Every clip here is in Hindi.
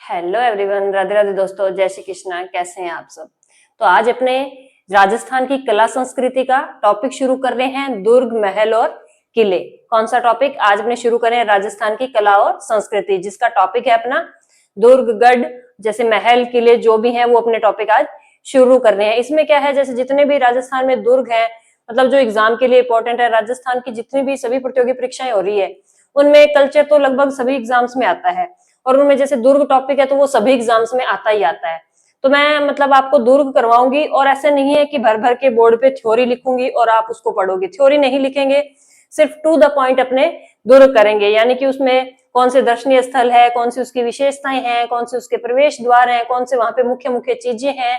हेलो एवरीवन, राधे राधे दोस्तों, जय श्री कृष्णा। कैसे हैं आप सब? तो आज अपने राजस्थान की कला संस्कृति का टॉपिक शुरू कर रहे हैं, दुर्ग, महल और किले। कौन सा टॉपिक आज अपने शुरू करें? राजस्थान की कला और संस्कृति, जिसका टॉपिक है अपना दुर्ग, गढ़, जैसे महल, किले जो भी हैं वो अपने टॉपिक आज शुरू कर रहे हैं। इसमें क्या है, जैसे जितने भी राजस्थान में दुर्ग हैं, मतलब जो एग्जाम के लिए इंपॉर्टेंट है, राजस्थान की जितनी भी सभी प्रतियोगी परीक्षाएं हो रही है उनमें कल्चर तो लगभग सभी एग्जाम्स में आता है, और उनमें जैसे दुर्ग टॉपिक है तो वो सभी एग्जाम्स में आता ही आता है। तो मैं मतलब आपको दुर्ग करवाऊंगी, और ऐसे नहीं है कि भर भर के बोर्ड पे थ्योरी लिखूंगी और आप उसको पढ़ोगे। थ्योरी नहीं लिखेंगे, सिर्फ टू द पॉइंट अपने दुर्ग करेंगे, यानी कि उसमें कौन से दर्शनीय स्थल है, कौन सी उसकी विशेषताएं हैं, कौन से उसके प्रवेश द्वार हैं, कौन से वहां पे मुख्य मुख्य चीजें हैं,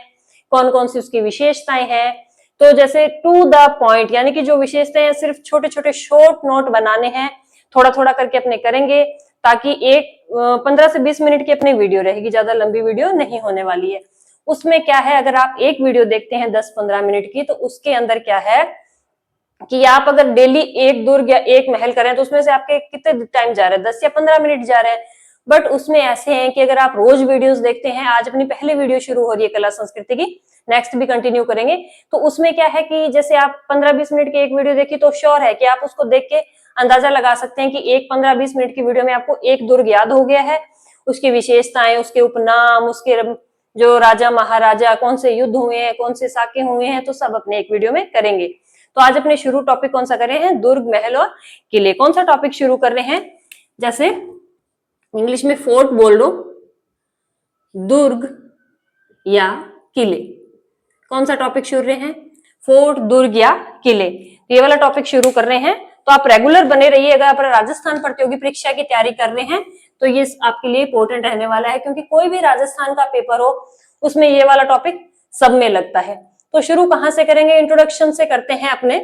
कौन कौन सी उसकी विशेषताएं हैं। तो जैसे टू द पॉइंट, यानी कि जो विशेषताएं हैं सिर्फ छोटे छोटे शॉर्ट नोट बनाने हैं, थोड़ा थोड़ा करके अपने करेंगे, ताकि एक 15 से 20 मिनट की अपनी वीडियो रहेगी, ज्यादा लंबी वीडियो नहीं होने वाली है। उसमें क्या है, अगर आप एक वीडियो देखते हैं 10-15 मिनट की, तो उसके अंदर क्या है कि आप अगर डेली एक दुर्ग या एक महल करें तो उसमें से आपके कितने टाइम जा रहे हैं? 10 या 15 मिनट जा रहे हैं। बट उसमें ऐसे हैं कि अगर आप रोज वीडियोस देखते हैं, आज अपनी पहली वीडियो शुरू हो रही है कला संस्कृति की, नेक्स्ट भी कंटिन्यू करेंगे, तो उसमें क्या है कि जैसे आप 15-20 मिनट की एक वीडियो देखी तो श्योर है कि आप उसको देख के अंदाजा लगा सकते हैं कि एक 15-20 मिनट की वीडियो में आपको एक दुर्ग याद हो गया है, उसकी विशेषताएं, उसके उपनाम, उसके जो राजा महाराजा, कौन से युद्ध हुए हैं, कौन से साके हुए हैं, तो सब अपने एक वीडियो में करेंगे। तो आज अपने शुरू टॉपिक कौन सा कर रहे हैं? दुर्ग, महल और किले। कौन सा टॉपिक शुरू कर रहे हैं? जैसे इंग्लिश में फोर्ट बोल लो, दुर्ग या किले। कौन सा टॉपिक शुरू रहे हैं? फोर्ट, दुर्ग या किले। ये वाला टॉपिक शुरू कर रहे हैं। तो आप रेगुलर बने रहिए। अगर आप राजस्थान प्रतियोगी परीक्षा की तैयारी कर रहे हैं तो ये आपके लिए इंपॉर्टेंट रहने वाला है, क्योंकि कोई भी राजस्थान का पेपर हो उसमें ये वाला टॉपिक सब में लगता है। तो शुरू कहां से करेंगे? इंट्रोडक्शन से करते हैं अपने,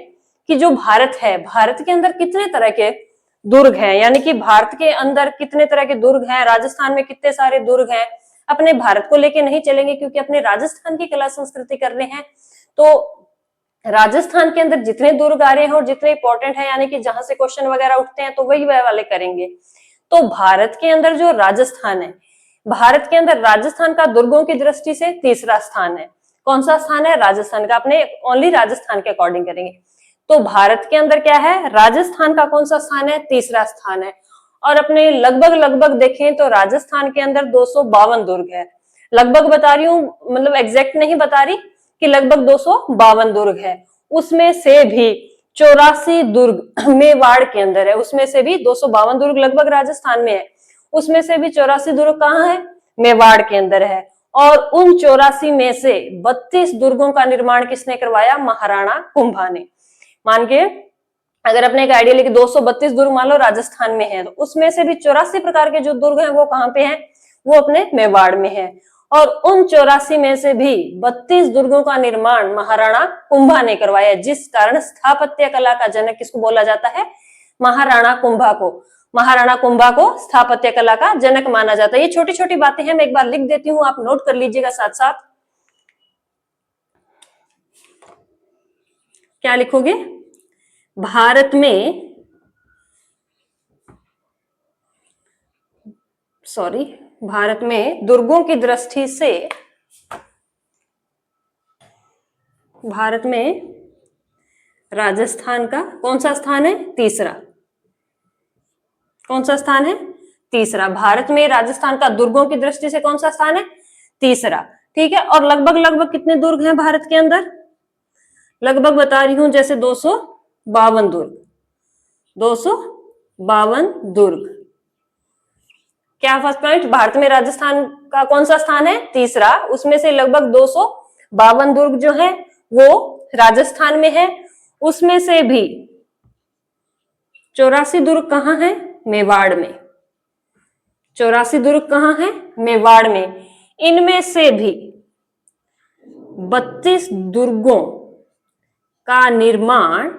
कि जो भारत है, भारत के अंदर कितने तरह के दुर्ग हैं, यानी कि भारत के अंदर कितने तरह के दुर्ग हैं, राजस्थान में कितने सारे दुर्ग हैं। अपने भारत को लेके नहीं चलेंगे, क्योंकि अपने राजस्थान की कला संस्कृति कर रहे हैं। तो राजस्थान के अंदर जितने दुर्ग आ रहे हैं और जितने इंपॉर्टेंट है, यानी कि जहां से क्वेश्चन वगैरह उठते हैं, तो वही वह वाले करेंगे। तो भारत के अंदर जो राजस्थान है, भारत के अंदर राजस्थान का दुर्गों की दृष्टि से तीसरा स्थान है। कौन सा स्थान है? राजस्थान का। अपने ओनली राजस्थान के अकॉर्डिंग करेंगे। तो भारत के अंदर क्या है? राजस्थान का कौन सा स्थान है? तीसरा स्थान है। और अपने लगभग लगभग देखें तो राजस्थान के अंदर 252 दुर्ग है। लगभग बता रही हूँ, मतलब एग्जैक्ट नहीं बता रही, कि लगभग 252 दुर्ग है। उसमें से भी 84 दुर्ग मेवाड़ के अंदर है। उसमें से भी 252 दुर्ग लगभग राजस्थान में है, उसमें से भी 84 दुर्ग कहाँ है? मेवाड़ के अंदर है। और उन 84 में से 32 दुर्गों का निर्माण किसने करवाया? महाराणा कुंभा ने। मान के अगर अपने एक आइडिया लेके 232 दुर्ग मान लो राजस्थान में है, तो उसमें से भी 84 प्रकार के जो दुर्ग हैं वो कहाँ पे हैं? वो अपने मेवाड़ में है। और उन 84 में से भी 32 दुर्गों का निर्माण महाराणा कुंभा ने करवाया, जिस कारण स्थापत्य कला का जनक किसको बोला जाता है? महाराणा कुंभा को। महाराणा कुंभा को स्थापत्य कला का जनक माना जाता है। ये छोटी छोटी बातें हैं, मैं एक बार लिख देती हूँ, आप नोट कर लीजिएगा साथ साथ। क्या लिखोगे? भारत में, भारत में दुर्गों की दृष्टि से, भारत में राजस्थान का कौन सा स्थान है? तीसरा। कौन सा स्थान है? तीसरा। भारत में राजस्थान का दुर्गों की दृष्टि से कौन सा स्थान है? तीसरा। ठीक है। और लगभग लगभग कितने दुर्ग हैं भारत के अंदर? लगभग बता रही हूं, जैसे 252 दुर्ग। 252 दुर्ग। क्या फर्स्ट पॉइंट? भारत में राजस्थान का कौन सा स्थान है? तीसरा। उसमें से लगभग 252 दुर्ग जो है वो राजस्थान में है। उसमें से भी 84 दुर्ग कहां है? मेवाड़ में। 84 दुर्ग कहां है? मेवाड़ में। इनमें से भी 32 दुर्गों का निर्माण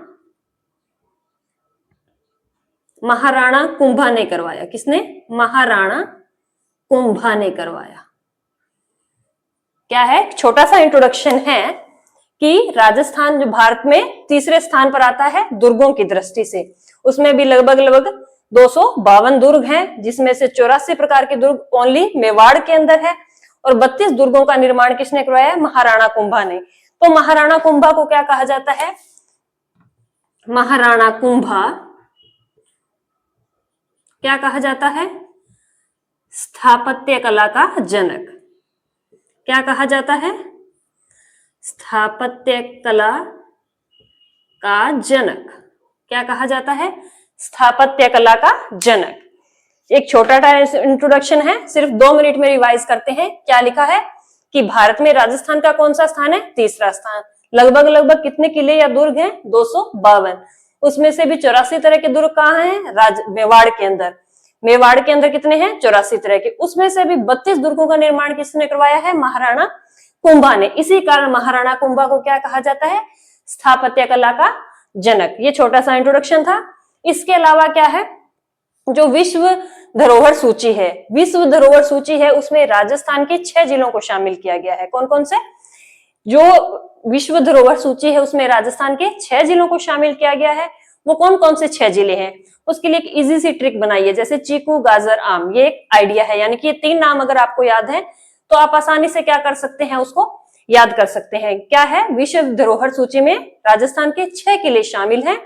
महाराणा कुंभा ने करवाया। किसने? महाराणा कुंभा ने करवाया। क्या है? छोटा सा इंट्रोडक्शन है कि राजस्थान जो भारत में तीसरे स्थान पर आता है दुर्गों की दृष्टि से, उसमें भी लगभग लगभग 252 दुर्ग हैं, जिसमें से 84 प्रकार के दुर्ग ओनली मेवाड़ के अंदर है, और 32 दुर्गों का निर्माण किसने करवाया है? महाराणा कुंभा ने। तो महाराणा कुंभा को क्या कहा जाता है? महाराणा कुंभा क्या कहा जाता है? स्थापत्य कला का जनक। क्या कहा जाता है? स्थापत्य कला का जनक। क्या कहा जाता है? स्थापत्य कला का जनक। एक छोटा इंट्रोडक्शन है, सिर्फ 2 मिनट में रिवाइज करते हैं। क्या लिखा है कि भारत में राजस्थान का कौन सा स्थान है? तीसरा स्थान। लगभग कितने किले या दुर्ग हैं? 252। उसमें से भी 84 तरह के दुर्ग कहाँ हैं? मेवाड़ के अंदर। मेवाड़ के अंदर कितने हैं? 84 तरह के। उसमें से भी 32 दुर्गों का निर्माण किसने करवाया है? महाराणा कुंभा ने। इसी कारण महाराणा कुंभा को क्या कहा जाता है? स्थापत्य कला का जनक। ये छोटा सा इंट्रोडक्शन था। इसके अलावा क्या है, जो विश्व धरोहर सूची है, विश्व धरोहर सूची है, उसमें राजस्थान के 6 जिलों को शामिल किया गया है। कौन कौन से? जो विश्व धरोहर सूची है उसमें राजस्थान के 6 जिलों को शामिल किया गया है। वो कौन कौन से 6 जिले हैं? उसके लिए एक इजी सी ट्रिक बनाइए, जैसे चीकू, गाजर, आम। ये एक आइडिया है, यानी कि ये 3 नाम अगर आपको याद है तो आप आसानी से क्या कर सकते हैं? उसको याद कर सकते हैं। क्या है? विश्व धरोहर सूची में राजस्थान के 6 किले शामिल हैं।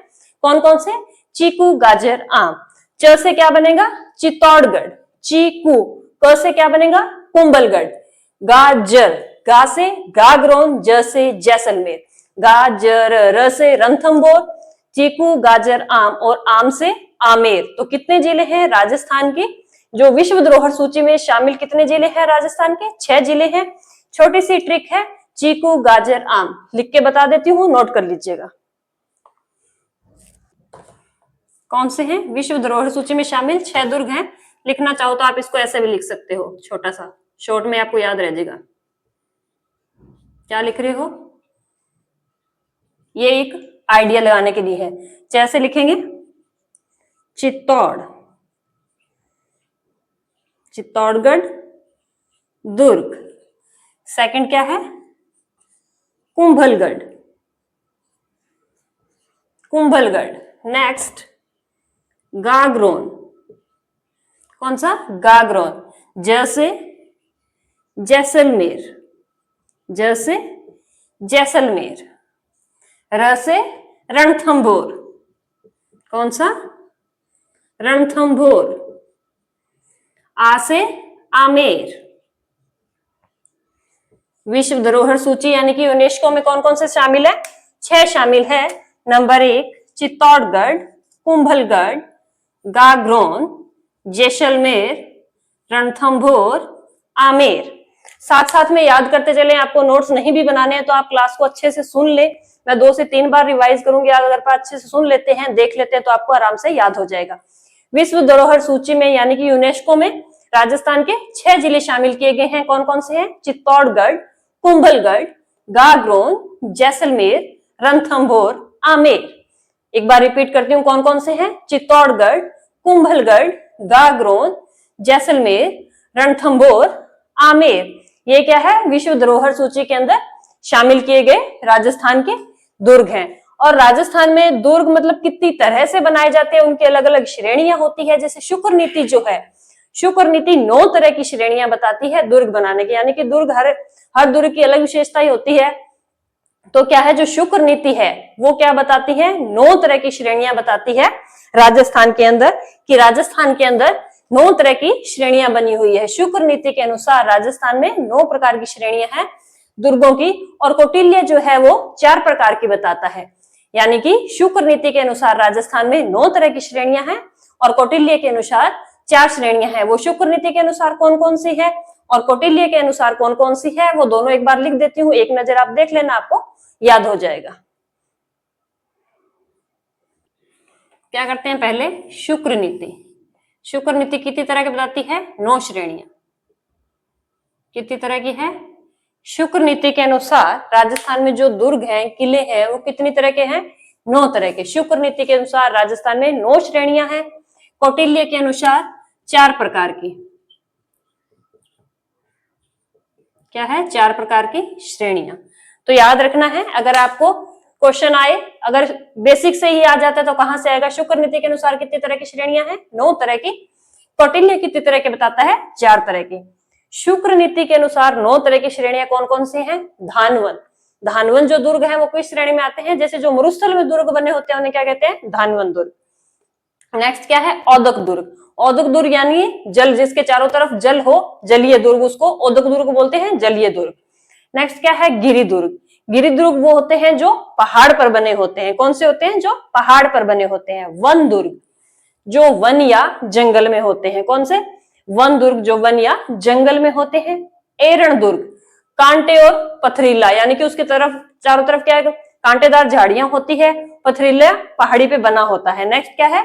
कौन कौन से? चीकू, गाजर, आम। च से क्या बनेगा? चित्तौड़गढ़। चीकू। क से क्या बनेगा? कुंभलगढ़। गाजर, गा से गागरोन, ज से जैसलमेर। गाजर, र से रणथंभौर। चीकू, गाजर, आम, और आम से आमेर। तो कितने जिले हैं राजस्थान के जो विश्व धरोहर सूची में शामिल? कितने जिले हैं राजस्थान के? 6 जिले हैं। छोटी सी ट्रिक है, चीकू, गाजर, आम लिख के बता देती हूँ, नोट कर लीजिएगा। कौन से हैं विश्व धरोहर सूची में शामिल? 6 दुर्ग हैं। लिखना चाहो तो आप इसको ऐसे भी लिख सकते हो, छोटा सा शॉर्ट में आपको याद रह जाएगा। क्या लिख रहे हो? ये एक आइडिया लगाने के लिए है। जैसे लिखेंगे चित्तौड़गढ़ दुर्ग। सेकंड क्या है? कुंभलगढ़। नेक्स्ट गागरोन। कौन सा? गागरोन। ज से जैसलमेर। र से रणथंभौर। कौन सा? रणथंभौर। आ से आमेर। विश्व धरोहर सूची यानी कि यूनेस्को में कौन कौन से शामिल है? 6 शामिल है। नंबर 1 चित्तौड़गढ़, कुंभलगढ़, गागरोन, जैसलमेर, रणथंभौर, आमेर। साथ साथ में याद करते चले। आपको नोट्स नहीं भी बनाने हैं तो आप क्लास को अच्छे से सुन ले। मैं 2 से 3 बार रिवाइज करूंगी, अगर आप अच्छे से सुन लेते हैं, देख लेते हैं, तो आपको आराम से याद हो जाएगा। विश्व धरोहर सूची में यानी कि यूनेस्को में राजस्थान के 6 जिले शामिल किए गए हैं। कौन कौन से हैं? चित्तौड़गढ़, कुंभलगढ़, गागरोन, जैसलमेर, रणथंभौर, आमेर। एक बार रिपीट करती हूँ, कौन कौन से हैं? चित्तौड़गढ़, कुंभलगढ़, गागरोन, जैसलमेर, रणथंभौर, आमेर। ये क्या है? विश्व धरोहर सूची के अंदर शामिल किए गए राजस्थान के दुर्ग हैं। और राजस्थान में दुर्ग मतलब कितनी तरह से बनाए जाते हैं, उनकी अलग अलग श्रेणियां होती है। जैसे शुक्र नीति जो है, शुक्र नीति 9 तरह की श्रेणियां बताती है दुर्ग बनाने की, यानी कि दुर्ग हर दुर्ग की अलग विशेषताएं होती है। तो क्या है, जो शुक्र नीति है वो क्या बताती है? 9 तरह की श्रेणियां बताती है राजस्थान के अंदर, कि राजस्थान के अंदर 9 तरह की श्रेणियां बनी हुई है। शुक्र नीति के अनुसार राजस्थान में 9 प्रकार की श्रेणियां हैं दुर्गों की, और कौटिल्य जो है वो 4 प्रकार की बताता है। यानी कि शुक्र नीति के अनुसार राजस्थान में 9 तरह की श्रेणियां हैं और कौटिल्य के अनुसार 4 श्रेणियां हैं। वो शुक्र नीति के अनुसार कौन कौन सी है और कौटिल्य के अनुसार कौन कौन सी है, वो दोनों एक बार लिख देती हूँ, एक नजर आप देख लेना, आपको याद हो जाएगा। क्या करते हैं पहले? शुक्र नीति। शुक्र नीति कितनी तरह की बताती है? 9 श्रेणियां। कितनी तरह की है? शुक्र नीति के अनुसार राजस्थान में जो दुर्ग हैं, किले हैं, वो कितनी तरह के हैं? 9 तरह के। शुक्र नीति के अनुसार राजस्थान में 9 श्रेणियां हैं। कौटिल्य के अनुसार 4 प्रकार की। क्या है? 4 प्रकार की श्रेणियां। तो याद रखना है, अगर आपको क्वेश्चन आए, अगर बेसिक से ही आ जाता है तो कहां से आएगा? शुक्र नीति के अनुसार कितनी तरह की श्रेणियां हैं? 9 तरह की। कौटिल्य कितनी तरह के बताता है? 4 तरह की। शुक्र नीति के अनुसार 9 तरह की श्रेणियां कौन कौन सी हैं? धानवन, धानवन जो दुर्ग है वो किस श्रेणी में आते हैं? जैसे जो मरुस्थल में दुर्ग बने होते हैं उन्हें क्या कहते हैं? धानवन दुर्ग। नेक्स्ट क्या है? औदक दुर्ग। औदक दुर्ग यानी जल, जिसके चारों तरफ जल हो, जलीय दुर्ग, उसको औदक दुर्ग बोलते हैं, जलीय दुर्ग। नेक्स्ट क्या है? गिरि दुर्ग। गिरि दुर्ग वो होते हैं जो पहाड़ पर बने होते हैं। कौन से होते हैं? जो पहाड़ पर बने होते हैं। वन दुर्ग, जो वन या जंगल में होते हैं। कौन से? वन दुर्ग जो वन या जंगल में होते हैं। एरण दुर्ग, कांटे और पथरीला, यानी कि उसके तरफ चारों तरफ क्या है? कांटेदार झाड़ियां होती है, पथरीला पहाड़ी पे बना होता है। नेक्स्ट क्या है?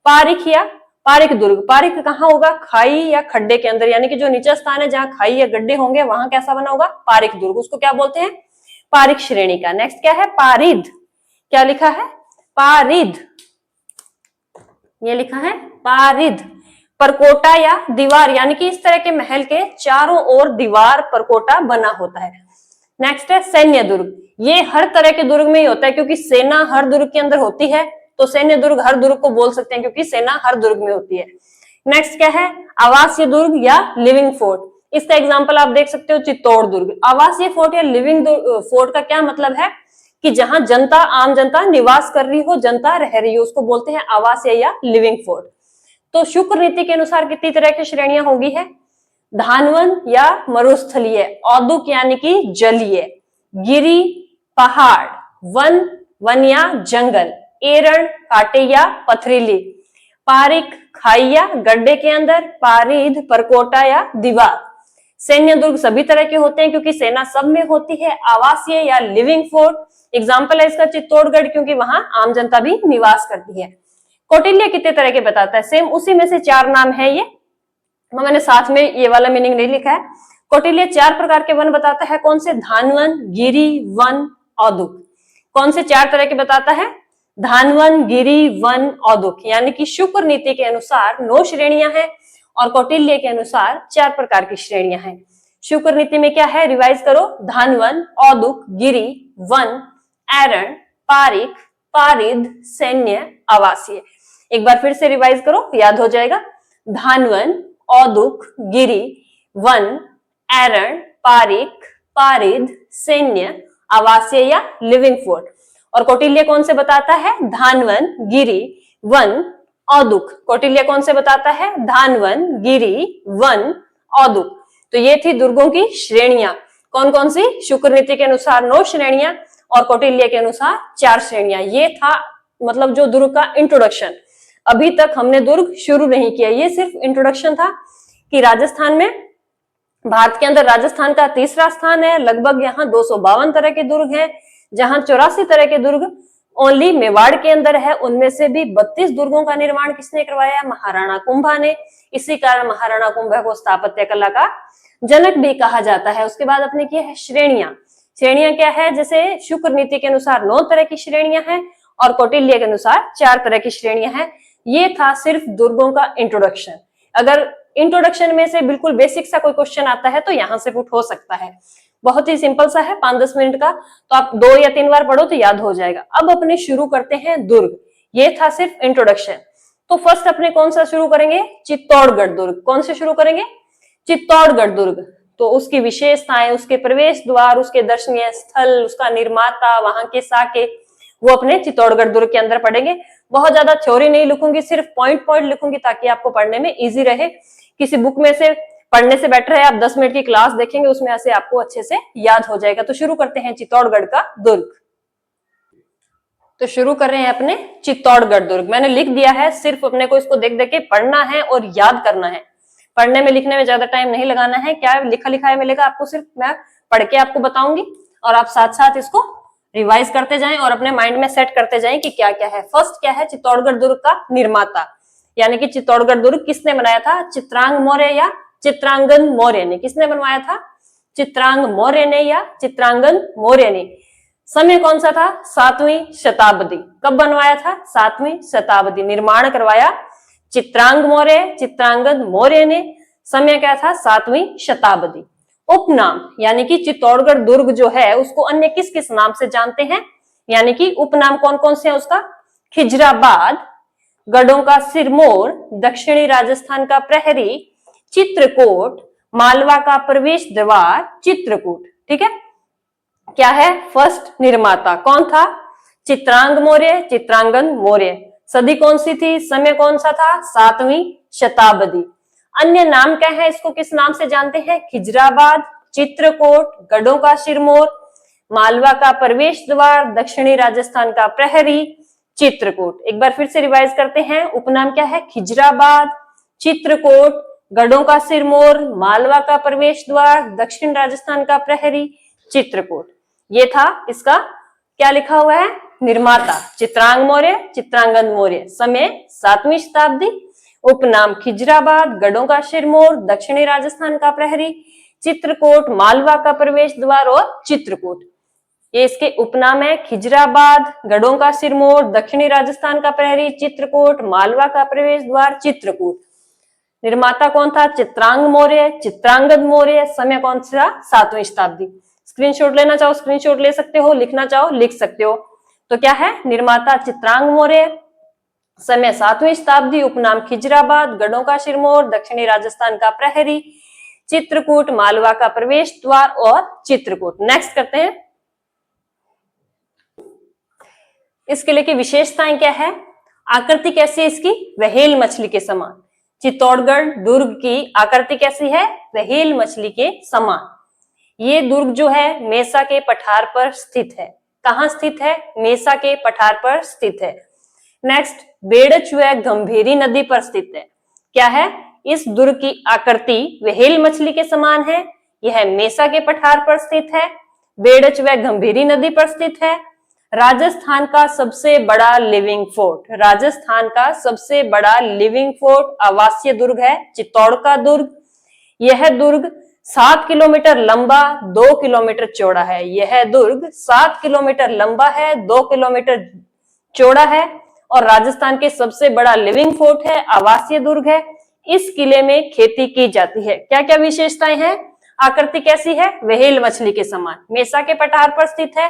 पारिक या पारिक दुर्ग। पारिक कहाँ होगा? खाई या खड्डे के अंदर, यानी कि जो नीचा स्थान है जहां खाई या गड्ढे होंगे वहां कैसा बना होगा? पारिक दुर्ग। उसको क्या बोलते हैं? पारिक श्रेणी का। नेक्स्ट क्या है? पारिद। क्या लिखा है? पारिद, ये लिखा है पारिद। परकोटा या दीवार, यानी कि इस तरह के महल के चारों ओर दीवार, परकोटा बना होता है। नेक्स्ट है सैन्य दुर्ग। ये हर तरह के दुर्ग में ही होता है, क्योंकि सेना हर दुर्ग के अंदर होती है, तो सैन्य दुर्ग हर दुर्ग को बोल सकते हैं क्योंकि सेना हर दुर्ग में होती है। नेक्स्ट क्या है? आवासीय दुर्ग या लिविंग फोर्ट। इसका एग्जांपल आप देख सकते हो चित्तौड़ दुर्ग। आवासीय फोर्ट या लिविंग फोर्ट का क्या मतलब है? कि जहां जनता, आम जनता निवास कर रही हो, जनता रह रही हो, उसको बोलते हैं आवासीय या लिविंग फोर्ट। तो शुक्र नीति के अनुसार कितनी तरह की श्रेणियां होगी है? धानवन या मरुस्थलीय, औदुक यानी कि जलीय, गिरी पहाड़, वन वन या जंगल, एरण कांटे या पथरीली, पारिक खाई या गड्ढे के अंदर, पारिद परकोटा या दीवार। सैन्य दुर्ग सभी तरह के होते हैं क्योंकि सेना सब में होती है। आवासीय या लिविंग फोर्ट, एग्जाम्पल है इसका चित्तौड़गढ़, क्योंकि वहां आम जनता भी निवास करती है। कौटिल्य कितने तरह के बताता है? सेम उसी में से 4 नाम है ये, मैंने साथ में ये वाला मीनिंग नहीं लिखा है। कौटिल्य 4 प्रकार के वन बताता है। कौन से? धानवन, गिरी, वन, औदुक। कौन से 4 तरह के बताता है? धानवन, गिरी, वन, औदुक। यानी कि शुक्र नीति के अनुसार 9 श्रेणियां हैं और कौटिल्य के अनुसार 4 प्रकार की श्रेणियां हैं। शुक्र नीति में क्या है? रिवाइज करो। धानवन, औदुक, गिरी, वन, एरण, पारिक, पारिद, सैन्य, आवासीय। एक बार फिर से रिवाइज करो, याद हो जाएगा। धानवन, औदुक, गिरी, वन, एरण, पारिक, पारिद, सैन्य, आवासीय या लिविंग फोर्ट। और कौटिल्य कौन से बताता है? धानवन, गिरी, वन, औदुक। कौटिल्य कौन से बताता है? धानवन, गिरी, वन, औदुक। तो ये थी दुर्गों की श्रेणियां। कौन कौन सी? शुक्र नीति के अनुसार 9 श्रेणियां और कौटिल्य के अनुसार 4 श्रेणियां। ये था मतलब जो दुर्ग का इंट्रोडक्शन। अभी तक हमने दुर्ग शुरू नहीं किया, ये सिर्फ इंट्रोडक्शन था कि राजस्थान में, भारत के अंदर राजस्थान का तीसरा स्थान है। लगभग यहाँ 252 तरह के दुर्ग हैं, जहां 84 तरह के दुर्ग ओनली मेवाड़ के अंदर है। उनमें से भी 32 दुर्गों का निर्माण किसने करवाया? महाराणा कुंभा ने। इसी कारण महाराणा कुंभा को स्थापत्य कला का जनक भी कहा जाता है। उसके बाद अपने किया है श्रेणियां। श्रेणियां क्या है? जैसे शुक्र नीति के अनुसार 9 तरह की श्रेणियां हैं और कौटिल्य के अनुसार 4 तरह की श्रेणियां हैं। ये था सिर्फ दुर्गों का इंट्रोडक्शन। अगर इंट्रोडक्शन में से बिल्कुल बेसिक सा कोई क्वेश्चन आता है तो यहां से पुट हो सकता है। बहुत ही सिंपल सा है, 5-10 मिनट का, तो आप 2 या 3 बार पढ़ो तो याद हो जाएगा। अब अपने शुरू करते हैं दुर्ग। ये था सिर्फ इंट्रोडक्शन। तो फर्स्ट अपने कौन सा शुरू करेंगे? चित्तौड़गढ़ दुर्ग। कौन से शुरू करेंगे? चित्तौड़गढ़ दुर्ग। तो उसकी विशेषताएं, उसके प्रवेश द्वार, उसके दर्शनीय स्थल, उसका निर्माता, वहां के साके, वो अपने चित्तौड़गढ़ दुर्ग के अंदर पढ़ेंगे। बहुत ज्यादा थ्योरी नहीं लिखूंगी, सिर्फ पॉइंट पॉइंट लिखूंगी ताकि आपको पढ़ने में इजी रहे। किसी बुक में से पढ़ने से बेटर है आप 10 मिनट की क्लास देखेंगे, उसमें ऐसे आपको अच्छे से याद हो जाएगा। तो शुरू करते हैं चित्तौड़गढ़ का दुर्ग। तो शुरू कर रहे हैं अपने चित्तौड़गढ़ दुर्ग। मैंने लिख दिया है, सिर्फ अपने को इसको देख देख के पढ़ना है और याद करना है। पढ़ने में लिखने में ज्यादा टाइम नहीं लगाना है। क्या लिखा लिखा है मिलेगा आपको, सिर्फ मैं पढ़ के आपको बताऊंगी और आप साथ साथ इसको रिवाइज करते जाएं और अपने माइंड में सेट करते जाएं कि क्या क्या है। फर्स्ट क्या है? चित्तौड़गढ़ दुर्ग का निर्माता, यानी कि चित्तौड़गढ़ दुर्ग किसने बनाया था? चित्रांग मौर्य या चित्रांगन मौर्य ने। किसने बनवाया था? चित्रांग मौर्य ने या चित्रांगन मौर्य ने। समय कौन सा था? 7वीं शताब्दी। कब बनवाया था? 7वीं शताब्दी। निर्माण करवाया चित्रांग मौर्य, चित्रांगन मौर्य ने। समय क्या था? 7वीं शताब्दी। उपनाम, यानी कि चित्तौड़गढ़ दुर्ग जो है उसको अन्य किस किस नाम से जानते हैं, यानी कि उपनाम कौन कौन से हैं उसका? खिजराबाद, गढ़ों का सिरमौर, दक्षिणी राजस्थान का प्रहरी, चित्रकूट, मालवा का प्रवेश द्वार, चित्रकूट। ठीक है, क्या है? फर्स्ट निर्माता कौन था? चित्रांग मौर्य, चित्रांगन मौर्य। सदी कौन सी थी? समय कौन सा था? 7वीं शताब्दी। अन्य नाम क्या है? इसको किस नाम से जानते हैं? खिजराबाद, चित्रकूट, गढ़ों का सिरमौर, मालवा का प्रवेश द्वार, दक्षिणी राजस्थान का प्रहरी, चित्रकूट। एक बार फिर से रिवाइज करते हैं। उपनाम क्या है? खिजराबाद, चित्रकूट, गढ़ों का सिरमौर, मालवा का प्रवेश द्वार, दक्षिण राजस्थान का प्रहरी, चित्रकूट। ये था इसका क्या लिखा हुआ है? निर्माता चित्रांग मौर्य, चित्रांगन मौर्य। समय 7वीं शताब्दी। उपनाम खिजराबाद, गढ़ों का सिरमौर, दक्षिणी राजस्थान का प्रहरी, चित्रकूट, मालवा का प्रवेश द्वार और चित्रकूट। ये इसके उपनाम है। खिजराबाद, गढ़ों का सिरमौर, दक्षिणी राजस्थान का प्रहरी, चित्रकूट, मालवा का प्रवेश द्वार, चित्रकूट। निर्माता कौन था? चित्रांग मौर्य, चित्रांगद मौर्य। समय कौन सा? 7वीं शताब्दी। स्क्रीनशॉट लेना चाहो स्क्रीनशॉट ले सकते हो, लिखना चाहो लिख सकते हो। तो क्या है? निर्माता चित्रांग मौर्य, समय 7वीं शताब्दी, उपनाम खिजराबाद, गढ़ों का सिरमौर, दक्षिणी राजस्थान का प्रहरी, चित्रकूट, मालवा का प्रवेश द्वार और चित्रकूट। नेक्स्ट करते हैं। इस किले की विशेषताएं क्या है? आकृति कैसी है इसकी? व्हेल मछली के समान। चित्तौड़गढ़ दुर्ग की आकृति कैसी है? व्हेल मछली के समान। ये दुर्ग जो है मेसा के पठार पर स्थित है। कहां स्थित है? मेसा के पठार पर स्थित है। नेक्स्ट, बेड़च व गंभीरी नदी पर स्थित है। क्या है? इस दुर्ग की आकृति व्हेल मछली के समान है। यह मेसा के पठार पर स्थित है, बेड़च व गंभीरी नदी पर स्थित है। राजस्थान का सबसे बड़ा लिविंग फोर्ट, राजस्थान का सबसे बड़ा लिविंग फोर्ट आवासीय दुर्ग है चित्तौड़ का दुर्ग। यह दुर्ग 7 किलोमीटर लंबा, 2 किलोमीटर चौड़ा है। यह दुर्ग 7 किलोमीटर लंबा है, 2 किलोमीटर चौड़ा है और राजस्थान के सबसे बड़ा लिविंग फोर्ट है, आवासीय दुर्ग है। इस किले में खेती की जाती है। क्या क्या विशेषताएं हैं? आकृति कैसी है? व्हेल मछली के समान, मेसा के पठार पर स्थित है,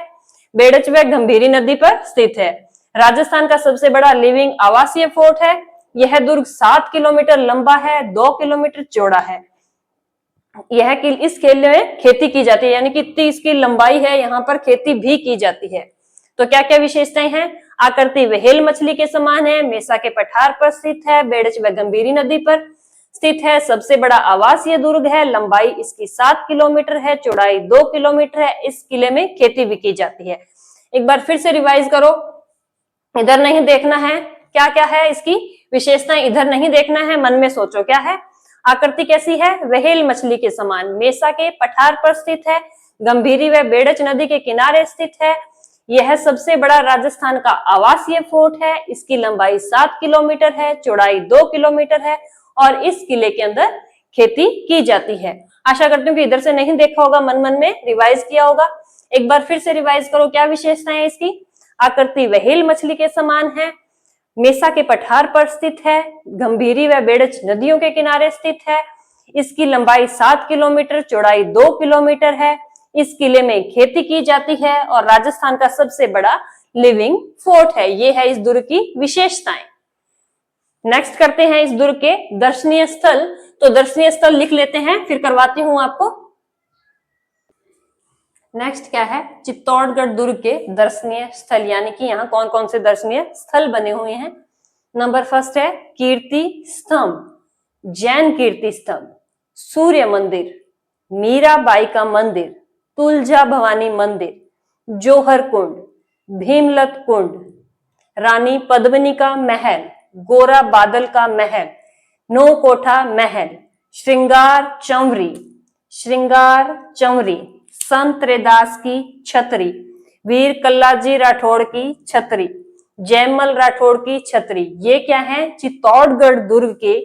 बेड़च व गंभीरी नदी पर स्थित है, राजस्थान का सबसे बड़ा लिविंग आवासीय फोर्ट है। यह दुर्ग 7 किलोमीटर लंबा है, 2 किलोमीटर चौड़ा है। इस किले में खेती की जाती है, यानी कि इतनी इसकी लंबाई है, यहाँ पर खेती भी की जाती है। तो क्या क्या विशेषताएं हैं? आकृति व्हेल मछली के समान है, मेसा के पठार पर स्थित है, बेड़च व गंभीरी नदी पर स्थित है, सबसे बड़ा आवासीय दुर्ग है, लंबाई इसकी 7 किलोमीटर है, चौड़ाई 2 किलोमीटर है। इस किले में खेती भी की जाती है। एक बार फिर से रिवाइज करो, इधर नहीं देखना है क्या क्या है इसकी विशेषताएं, इधर नहीं देखना है, मन में सोचो क्या है। आकृति कैसी है? व्हेल मछली के समान, मेसा के पठार पर स्थित है, गंभीरी व बेड़च नदी के किनारे स्थित है। यह सबसे बड़ा राजस्थान का आवासीय फोर्ट है। इसकी लंबाई 7 किलोमीटर है, चौड़ाई 2 किलोमीटर है और इस किले के अंदर खेती की जाती है। आशा करती हूँ कि इधर से नहीं देखा होगा, मन मन में रिवाइज किया होगा। एक बार फिर से रिवाइज करो, क्या विशेषताएं है इसकी? आकृति व्हेल मछली के समान है, मेसा के पठार पर स्थित है, गंभीरी व बेड़च नदियों के किनारे स्थित है। इसकी लंबाई 7 किलोमीटर, चौड़ाई 2 किलोमीटर है। इस किले में खेती की जाती है और राजस्थान का सबसे बड़ा लिविंग फोर्ट है। ये है इस दुर्ग की विशेषताएं। नेक्स्ट करते हैं इस दुर्ग के दर्शनीय स्थल। तो दर्शनीय स्थल लिख लेते हैं, फिर करवाती हूं आपको। नेक्स्ट क्या है? चित्तौड़गढ़ दुर्ग के दर्शनीय स्थल, यानी कि यहाँ कौन कौन से दर्शनीय स्थल बने हुए हैं। नंबर फर्स्ट है कीर्ति स्तंभ, जैन कीर्ति स्तंभ, सूर्य मंदिर, मीराबाई का मंदिर, तुलजा भवानी मंदिर, जोहर कुंड, भीमलत कुंड, रानी पद्मिनी का महल, गोरा बादल का महल, नौकोठा महल, श्रृंगार चंवरी, संत रैदास की छतरी, वीर कल्लाजी राठौड़ की छतरी, जयमल राठौड़ की छतरी। ये क्या है? चित्तौड़गढ़ दुर्ग के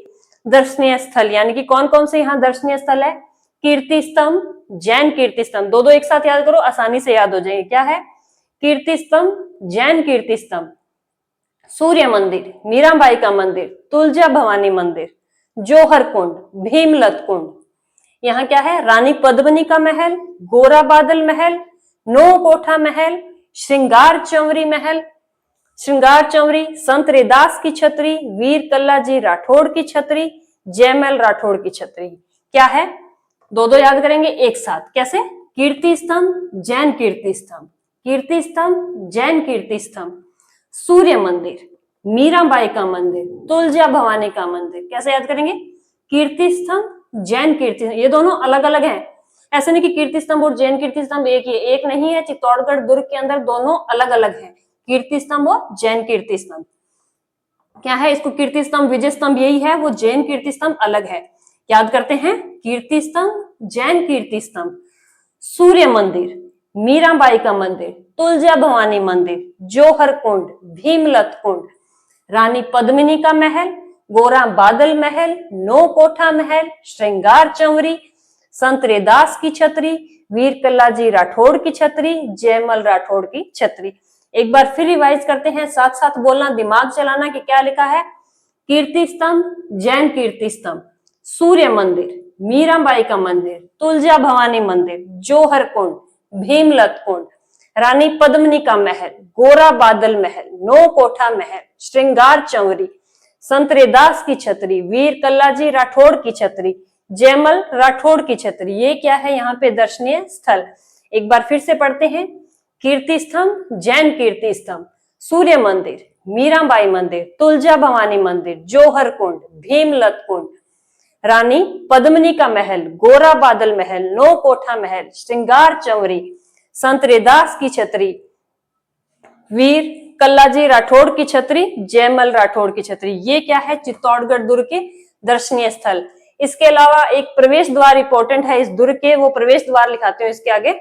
दर्शनीय स्थल, यानी कि कौन कौन से यहाँ दर्शनीय स्थल है? कीर्ति स्तंभ, जैन कीर्ति स्तंभ, दो एक साथ याद करो, आसानी से याद हो जाएंगे। क्या है? कीर्ति स्तंभ, जैन कीर्ति स्तंभ, सूर्य मंदिर, मीराबाई का मंदिर, तुलजा भवानी मंदिर, जोहर कुंड, भीमलत कुंड। यहाँ क्या है? रानी पद्मिनी का महल, गोरा बादल महल, नौ कोठा महल, श्रृंगार चंवरी महल, श्रृंगार चंवरी, संत रैदास की छतरी, वीर कल्लाजी राठौड़ की छतरी, जयमल राठौड़ की छतरी। क्या है? दो दो याद करेंगे एक साथ। कैसे? कीर्ति स्तंभ, जैन कीर्ति स्तंभ, कीर्ति स्तंभ, जैन कीर्ति स्तंभ, सूर्य मंदिर, मीराबाई का मंदिर, तुलजा भवानी का मंदिर। कैसे याद करेंगे? कीर्ति स्तंभ, जैन कीर्ति, ये दोनों अलग अलग हैं। ऐसे नहीं कि कीर्ति स्तंभ और जैन कीर्ति स्तंभ एक ही है, एक नहीं है। चित्तौड़गढ़ दुर्ग के अंदर दोनों अलग अलग हैं, कीर्ति स्तंभ और जैन कीर्ति स्तंभ। क्या है? इसको कीर्ति स्तंभ, विजय स्तंभ यही है, वो जैन कीर्ति स्तंभ अलग है। याद करते हैं, कीर्ति स्तंभ, जैन कीर्ति स्तंभ, सूर्य मंदिर, मीराबाई का मंदिर, तुलजा भवानी मंदिर, जौहर कुंड, भीमलत कुंड, रानी पद्मिनी का महल, गोरा बादल महल, नौ कोठा महल, श्रृंगार चंवरी, संत रैदास की छतरी, वीर कल्लाजी राठौड़ की छतरी, जयमल राठौड़ की छतरी। एक बार फिर रिवाइज करते हैं, साथ साथ बोलना, दिमाग चलाना कि क्या लिखा है। कीर्ति स्तंभ, जैन कीर्ति स्तंभ, सूर्य मंदिर, मीराबाई का मंदिर, तुलजा भवानी मंदिर, जौहर कुंड, भीमलत कुंड, रानी पद्मिनी का महल, गोरा बादल महल, नौ कोठा महल, श्रृंगार चंवरी, संत रैदास की छतरी, वीर कल्लाजी राठौड़ की छतरी, जयमल राठौड़ की छतरी। ये क्या है? यहाँ पे दर्शनीय स्थल। एक बार फिर से पढ़ते हैं, कीर्ति स्तंभ, जैन कीर्ति स्तंभ, सूर्य मंदिर, मीराबाई मंदिर, तुलजा भवानी मंदिर, जौहर कुंड, भीमलत कुंड, रानी पद्मिनी का महल, गोरा बादल महल, नौ कोठा महल, श्रृंगार चंवरी, संत रैदास की छतरी, वीर कल्लाजी राठौड़ की छतरी, जयमल राठौड़ की छतरी। ये क्या है? चित्तौड़गढ़ दुर्ग के दर्शनीय स्थल। इसके अलावा एक प्रवेश द्वार इंपॉर्टेंट है इस दुर्ग के, वो प्रवेश द्वार लिखाते हैं इसके आगे।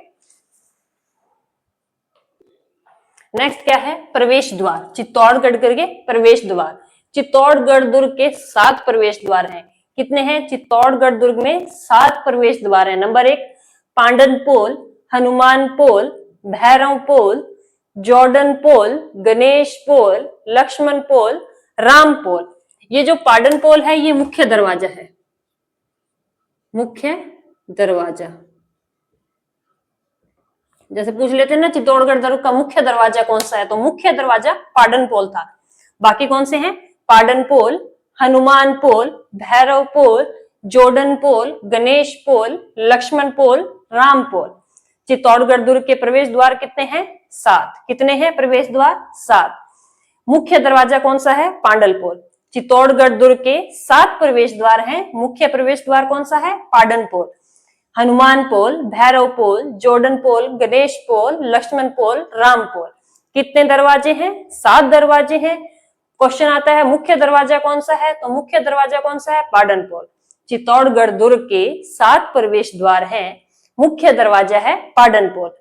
नेक्स्ट क्या है? प्रवेश द्वार, चित्तौड़गढ़ के प्रवेश द्वार। चित्तौड़गढ़ दुर्ग के 7 प्रवेश द्वार हैं। कितने हैं? चित्तौड़गढ़ दुर्ग में 7 प्रवेश द्वार हैं। नंबर 1 पांडन पोल, हनुमान पोल, भैरव पोल, जॉर्डन पोल, गणेश पोल, लक्ष्मण पोल, राम पोल। ये जो पांडन पोल है ये मुख्य दरवाजा है, मुख्य दरवाजा। जैसे पूछ लेते हैं ना चित्तौड़गढ़ दुर्ग का मुख्य दरवाजा कौन सा है, तो मुख्य दरवाजा पांडन पोल था। बाकी कौन से हैं? पांडन पोल, हनुमान पोल, भैरव पोल, जॉर्डन पोल, गणेश पोल, लक्ष्मण पोल, राम पोल। चित्तौड़गढ़ दुर्ग के प्रवेश द्वार कितने हैं? 7। कितने हैं प्रवेश द्वार? 7। मुख्य दरवाजा कौन सा है? पांडल पोल। चित्तौड़गढ़ दुर्ग के 7 प्रवेश द्वार हैं। मुख्य प्रवेश द्वार कौन सा है? पांडन पोल, हनुमान पोल, भैरव पोल, जॉर्डन पोल, गणेश पोल, लक्ष्मण पोल, राम पोल। कितने दरवाजे हैं? 7 दरवाजे हैं। क्वेश्चन आता है मुख्य दरवाजा कौन सा है, तो मुख्य दरवाजा कौन सा है? पांडन पोल। चित्तौड़गढ़ दुर्ग के 7 प्रवेश द्वार हैं, मुख्य दरवाजा है पांडन पोल।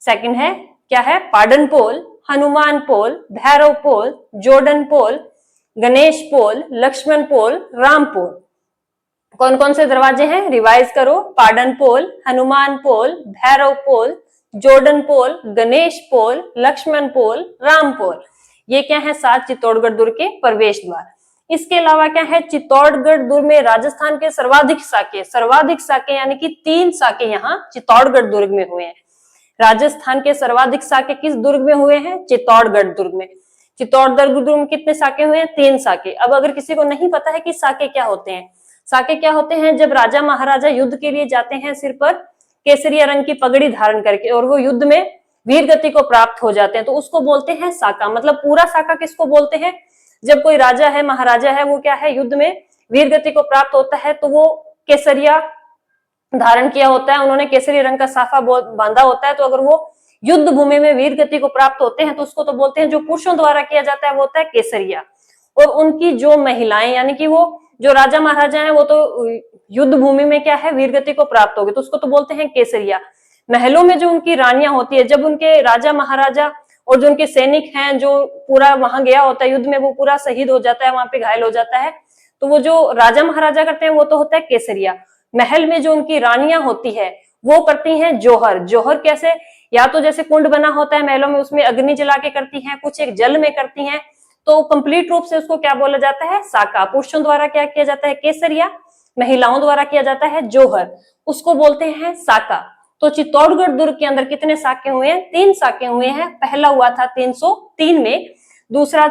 सेकंड है क्या है? पांडन पोल, हनुमान पोल, भैरव पोल, जॉर्डन पोल, गणेश पोल, लक्ष्मण पोल, राम पोल। कौन कौन से दरवाजे हैं? रिवाइज करो। पांडन पोल, हनुमान पोल, भैरव पोल, जॉर्डन पोल, गणेश पोल, लक्ष्मण पोल, राम पोल। ये क्या है? 7 चित्तौड़गढ़ दुर्ग के प्रवेश द्वार। इसके अलावा क्या है? चित्तौड़गढ़ दुर्ग में राजस्थान के सर्वाधिक साके यानी कि 3 साके यहाँ चित्तौड़गढ़ दुर्ग में हुए हैं। राजस्थान के सर्वाधिक साके किस दुर्ग में हुए हैं? चित्तौड़गढ़ दुर्ग में। चित्तौड़गढ़ दुर्ग में कितने साके हुए हैं? 3 साके। अब अगर किसी को नहीं पता है कि साके क्या होते हैं, साके क्या होते हैं? जब राजा महाराजा युद्ध के लिए जाते हैं सिर पर केसरिया रंग की पगड़ी धारण करके और वो युद्ध में वीर गति को प्राप्त हो जाते हैं तो उसको बोलते हैं साका। मतलब पूरा साका किसको बोलते हैं? जब कोई राजा है, महाराजा है, वो क्या है? युद्ध में वीर गति को प्राप्त होता है तो वो केसरिया धारण किया होता है, उन्होंने केसरी रंग का साफा बांधा होता है। तो अगर वो युद्ध भूमि में वीर गति को प्राप्त होते हैं तो उसको तो बोलते हैं, जो पुरुषों द्वारा किया जाता है वो होता है केसरिया। और उनकी जो महिलाएं यानी कि वो जो राजा महाराजा हैं वो तो युद्ध भूमि में क्या है? वीर गति को प्राप्त हो गए तो उसको तो बोलते हैं केसरिया। महलों में जो उनकी रानियां होती है, जब उनके राजा महाराजा और जो उनके सैनिक हैं जो पूरा वहां गया होता है युद्ध में, वो पूरा शहीद हो जाता है, वहां पे घायल हो जाता है, तो वो जो राजा महाराजा करते हैं वो तो होता है केसरिया। महल में जो उनकी रानियां होती है वो करती हैं जौहर। जौहर कैसे? या तो जैसे कुंड बना होता है महलों में, उसमें अग्नि जला के करती हैं, कुछ एक जल में करती हैं, तो कंप्लीट रूप से उसको क्या बोला जाता है? साका। पुरुषों द्वारा क्या किया जाता है? केसरिया। महिलाओं द्वारा किया जाता है जौहर, उसको बोलते हैं साका। तो चित्तौड़गढ़ दुर्ग के अंदर कितने साके हुए हैं? 3 साके हुए हैं। पहला हुआ था 303 में, दूसरा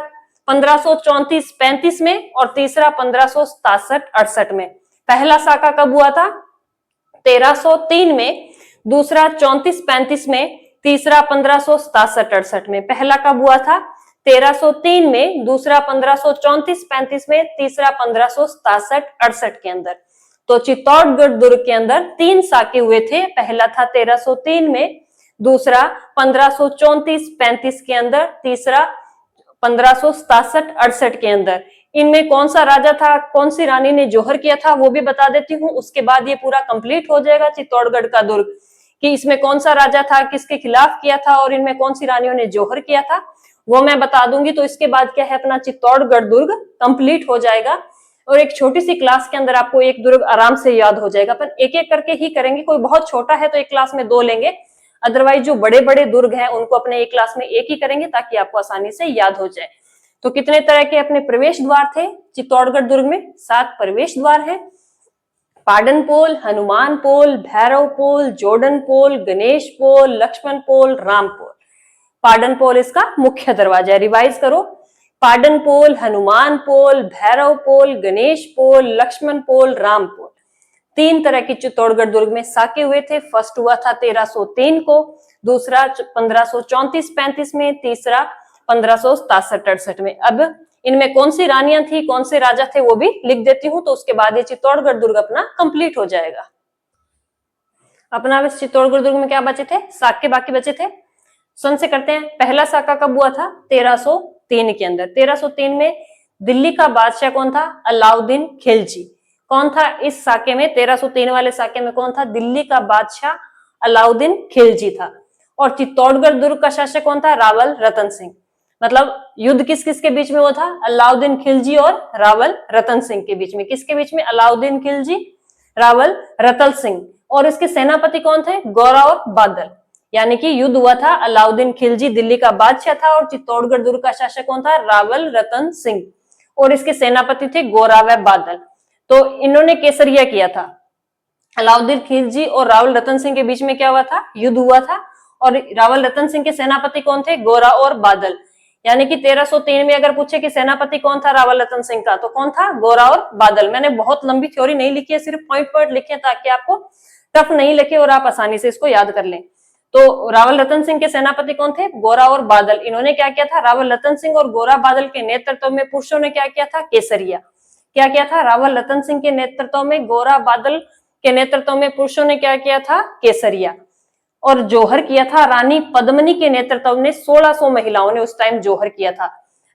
1534-35 में और तीसरा 1567-68 में। पहला साका कब हुआ था? 1303 में, दूसरा 34-35 में, तीसरा 1567-68 में। पहला कब हुआ था? 1303 में, दूसरा 1534-35 में, तीसरा 1567-68 के अंदर। तो चित्तौड़गढ़ दुर्ग के अंदर 3 साके हुए थे। पहला था 1303 में, दूसरा 1534-35 के अंदर, तीसरा 1567-68 के अंदर। इनमें कौन सा राजा था, कौन सी रानी ने जौहर किया था, वो भी बता देती हूँ। उसके बाद ये पूरा कंप्लीट हो जाएगा चित्तौड़गढ़ का दुर्ग, कि इसमें कौन सा राजा था, किसके खिलाफ किया था और इनमें कौन सी रानियों ने जौहर किया था, वो मैं बता दूंगी। तो इसके बाद क्या है, अपना चित्तौड़गढ़ दुर्ग कंप्लीट हो जाएगा और एक छोटी सी क्लास के अंदर आपको एक दुर्ग आराम से याद हो जाएगा। अपन एक एक करके ही करेंगे, कोई बहुत छोटा है तो एक क्लास में 2 लेंगे, अदरवाइज जो बड़े बड़े दुर्ग हैं उनको अपने एक क्लास में एक ही करेंगे ताकि आपको आसानी से याद हो जाए। तो कितने तरह के अपने प्रवेश द्वार थे चित्तौड़गढ़ दुर्ग में? 7 प्रवेश द्वार हैं। पाडन पोल, हनुमान पोल, भैरव पोल, जोडन पोल, गणेश पोल, लक्ष्मण पोल, राम पोल। पाडन पोल इसका मुख्य दरवाजा है। रिवाइज करो, पाडन पोल, हनुमान पोल, भैरव पोल, गणेश पोल, लक्ष्मण पोल, राम पोल। 3 तरह की चित्तौड़गढ़ दुर्ग में साके हुए थे। फर्स्ट हुआ था 1303 को, दूसरा 1534-35 में, तीसरा 1567-68 में। अब इनमें कौन सी रानियां थी, कौन से राजा थे, वो भी लिख देती हूँ। तो उसके बाद ये चित्तौड़गढ़ दुर्ग अपना कंप्लीट हो जाएगा। अपना चित्तौड़गढ़ दुर्ग में क्या बचे थे? साके बाकी बचे थे। सन से करते हैं। पहला साका कब हुआ था? 1303 के अंदर। 1303 में दिल्ली का बादशाह कौन था? अलाउद्दीन खिलजी। कौन था इस साके में? 1303 वाले साके में कौन था? दिल्ली का बादशाह अलाउद्दीन खिलजी था। और चित्तौड़गढ़ दुर्ग का शासक कौन था? रावल रतन सिंह। मतलब युद्ध किस किस के बीच में हुआ था? अलाउद्दीन खिलजी और रावल रतन सिंह के बीच में। किसके बीच में? अलाउद्दीन खिलजी, रावल रतन सिंह। और इसके सेनापति कौन थे? गोरा और बादल। यानी कि युद्ध हुआ था, अलाउद्दीन खिलजी दिल्ली का बादशाह था और चित्तौड़गढ़ दुर्ग का शासक कौन था? रावल रतन सिंह। और इसके सेनापति थे गोरा व बादल। तो इन्होंने केसरिया किया था। अलाउद्दीन खिलजी और रावल रतन सिंह के बीच में क्या हुआ था? युद्ध हुआ था। और रावल रतन सिंह के सेनापति कौन थे? गोरा और बादल। यानी कि 1303 में अगर पूछे कि सेनापति कौन था रावल रतन सिंह का, तो कौन था? गोरा और बादल। मैंने बहुत लंबी थ्योरी नहीं लिखी है, सिर्फ पॉइंट पॉइंट लिखे ताकि आपको टफ नहीं लिखे और आप आसानी से इसको याद कर लें। तो रावल रतन सिंह के सेनापति कौन थे? गोरा और बादल। इन्होंने क्या किया था? रावल रतन सिंह और गोरा बादल के नेतृत्व में पुरुषों ने क्या किया था? केसरिया। क्या किया था? रावल रतन सिंह के नेतृत्व में, गोरा बादल के नेतृत्व में पुरुषों ने क्या किया था? केसरिया। और जौहर किया था रानी पद्मिनी के नेतृत्व में। 1600 महिलाओं ने उस टाइम जौहर किया था।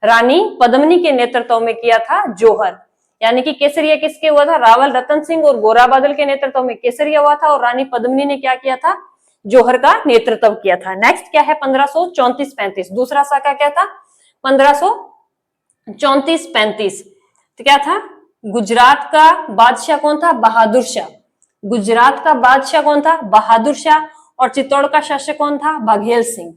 रानी पद्मिनी के नेतृत्व में किया था जौहर। यानी कि केसरिया किसके हुआ था? रावल रतन सिंह और गोरा बादल के नेतृत्व में केसरिया हुआ था और रानी पद्मिनी ने क्या किया था? जौहर का नेतृत्व किया था। नेक्स्ट क्या है? 1534-35। दूसरा साका क्या था? 1534-35। तो क्या था? गुजरात का बादशाह कौन था? बहादुर शाह। गुजरात का बादशाह कौन था? बहादुर शाह। और चित्तौड़ का शासक कौन था? बघेल सिंह।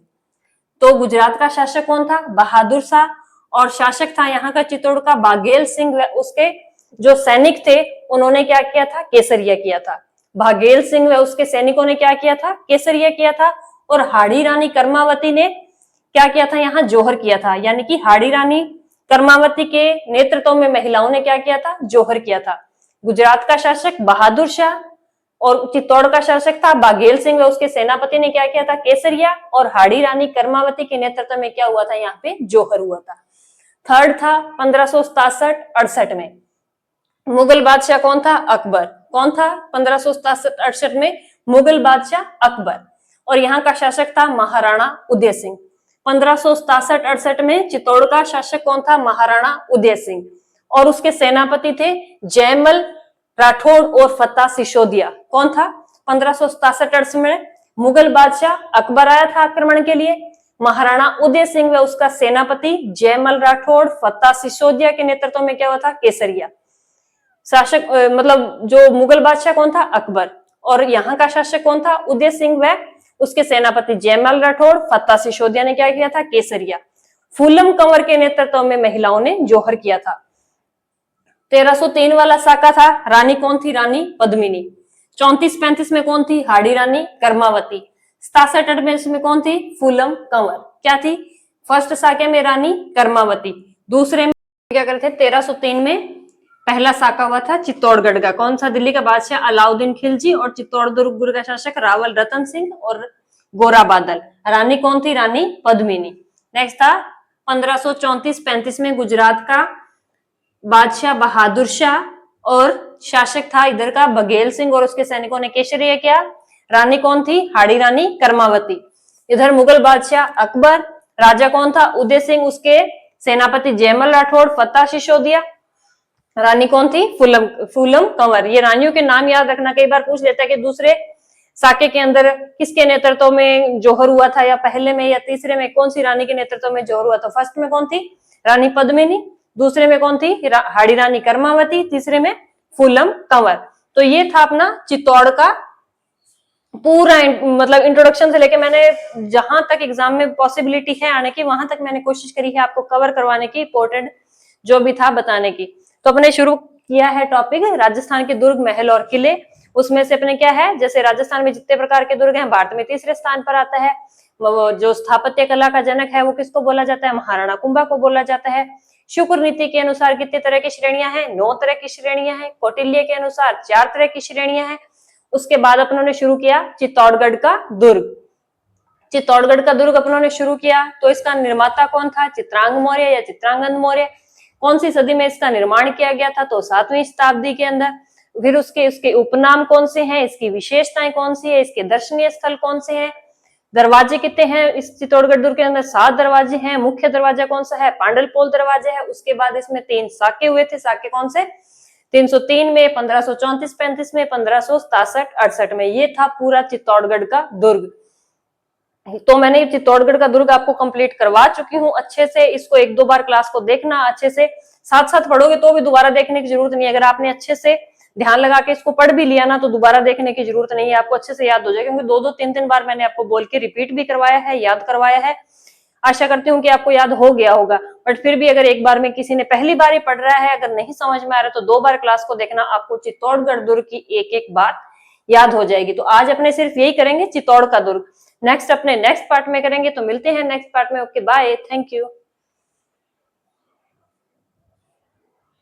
तो गुजरात का शासक कौन था? बहादुर शाह। और शासक था यहाँ का चित्तौड़ का बाघेल सिंह। उसके जो सैनिक थे उन्होंने क्या किया था? केसरिया किया था। बाघेल सिंह व उसके सैनिकों ने क्या किया था? केसरिया किया था। और हाड़ी रानी कर्मावती ने क्या किया था? यहाँ जौहर किया था। यानी कि हाड़ी रानी कर्मावती के नेतृत्व में महिलाओं ने क्या किया था? जौहर किया था। गुजरात का शासक बहादुर शाह और चित्तौड़ का शासक था बाघेल सिंह व उसके सेनापति ने क्या किया था? केसरिया। और हाड़ी रानी कर्मावती के नेतृत्व में क्या हुआ था? यहाँ पे जौहर हुआ था। थर्ड था 1567-68 में। मुगल बादशाह कौन था? अकबर। कौन था 1567-68 में? मुगल बादशाह अकबर। और यहाँ का शासक था महाराणा उदय सिंह। 1567-68 में चित्तौड़ का शासक कौन था? महाराणा उदय सिंह। और उसके सेनापति थे जयमल राठौड़ और फतेह सिसोदिया। कौन था? 1567-68 में मुगल बादशाह अकबर आया था आक्रमण के लिए। महाराणा उदय सिंह व उसका सेनापति जयमल राठौड़, फतेह सिसोदिया के नेतृत्व में क्या हुआ था? केसरिया। शासक मतलब जो मुगल बादशाह कौन था? अकबर। और यहाँ का शासक कौन था? उदय सिंह व उसके सेनापति जयमल राठौड़, फतेह सिसोदिया ने क्या किया था? केसरिया। फूलम कंवर के नेतृत्व में महिलाओं ने जौहर किया था। 1303 वाला साका था। रानी कौन थी? रानी पद्मिनी। 34-35 में कौन थी? हाड़ी रानी कर्मावती। 67-68 में कौन थी? फूलम कंवर। क्या थी? फर्स्ट साके में रानी कर्मावती। दूसरे में क्या करे थे? 1303 में पहला साका हुआ था चित्तौड़गढ़ का। कौन सा? दिल्ली का बादशाह अलाउद्दीन खिलजी और चित्तौड़गढ़ का शासक रावल रतन सिंह और गोरा बादल। रानी कौन थी? रानी पद्मिनी। नेक्स्ट था 1534-35 में गुजरात का बादशाह बहादुर शाह और शासक था इधर का बघेल सिंह और उसके सैनिकों ने केसरिया किया। रानी कौन थी? हाड़ी रानी कर्मावती। इधर मुगल बादशाह अकबर, राजा कौन था? उदय सिंह, उसके सेनापति जयमल राठौड़, फतेह सिसोदिया। रानी कौन थी? फूलम कंवर। ये रानियों के नाम याद रखना, कई बार पूछ लेता है कि दूसरे साके के अंदर किसके नेतृत्व में जौहर हुआ था, या पहले में या तीसरे में कौन सी रानी के नेतृत्व में जौहर हुआ था? फर्स्ट में कौन थी? रानी पद्मिनी। दूसरे में कौन थी? हाड़ी रानी कर्मावती। तीसरे में फूलम कंवर। तो ये था अपना चित्तौड़ का पूरा मतलब इंट्रोडक्शन से लेके मैंने जहां तक एग्जाम में पॉसिबिलिटी है आने की, वहां तक मैंने कोशिश करी है आपको कवर करवाने की, इंपोर्टेंट जो भी था बताने की। तो अपने शुरू किया है टॉपिक राजस्थान के दुर्ग, महल और किले। उसमें से अपने क्या है, जैसे राजस्थान में जितने प्रकार के दुर्ग हैं, भारत में तीसरे स्थान पर आता है। जो स्थापत्य कला का जनक है वो किसको बोला जाता है? महाराणा कुंभा को बोला जाता है। शुक्र नीति के अनुसार कितने तरह की श्रेणियां हैं? 9 तरह की श्रेणियां हैं। कौटिल्य के अनुसार 4 तरह की श्रेणियां हैं। उसके बाद अपनों ने शुरू किया चित्तौड़गढ़ का दुर्ग। चित्तौड़गढ़ का दुर्ग अपनों ने शुरू किया तो इसका निर्माता कौन था? चित्रांग मौर्य या चित्रांगन मौर्य। कौन सी सदी में इसका निर्माण किया गया था? तो 7वीं शताब्दी के अंदर। फिर उसके उपनाम कौन से हैं? इसकी विशेषताएं कौन सी है? इसके दर्शनीय स्थल कौन से हैं? दरवाजे कितने हैं इस चित्तौड़गढ़ दुर्ग के अंदर? 7 दरवाजे हैं। मुख्य दरवाजा कौन सा है? पांडलपोल दरवाजा है। उसके बाद इसमें 3 साके हुए थे। साके कौन से? 303 में, 1534-35 में, 1567-68 में। ये था पूरा चित्तौड़गढ़ का दुर्ग। तो मैंने चित्तौड़गढ़ का दुर्ग आपको कंप्लीट करवा चुकी हूँ अच्छे से। इसको 1-2 बार क्लास को देखना अच्छे से, साथ साथ पढ़ोगे तो भी दोबारा देखने की जरूरत नहीं है। अगर आपने अच्छे से ध्यान लगा के इसको पढ़ भी लिया ना तो दोबारा देखने की जरूरत नहीं है, आपको अच्छे से याद हो जाएगा। क्योंकि 2-2, 3-3 बार मैंने आपको बोल के रिपीट भी करवाया है, याद करवाया है। आशा करती हूँ कि आपको याद हो गया होगा। बट फिर भी अगर एक बार में किसी ने पहली बार ही पढ़ रहा है, अगर नहीं समझ में आ रहा तो 2 बार क्लास को देखना, आपको चित्तौड़गढ़ दुर्ग की एक एक बात याद हो जाएगी। तो आज अपने सिर्फ यही करेंगे, चित्तौड़ का दुर्ग। नेक्स्ट अपने नेक्स्ट पार्ट में करेंगे। तो मिलते हैं नेक्स्ट पार्ट में। Okay, bye, thank you.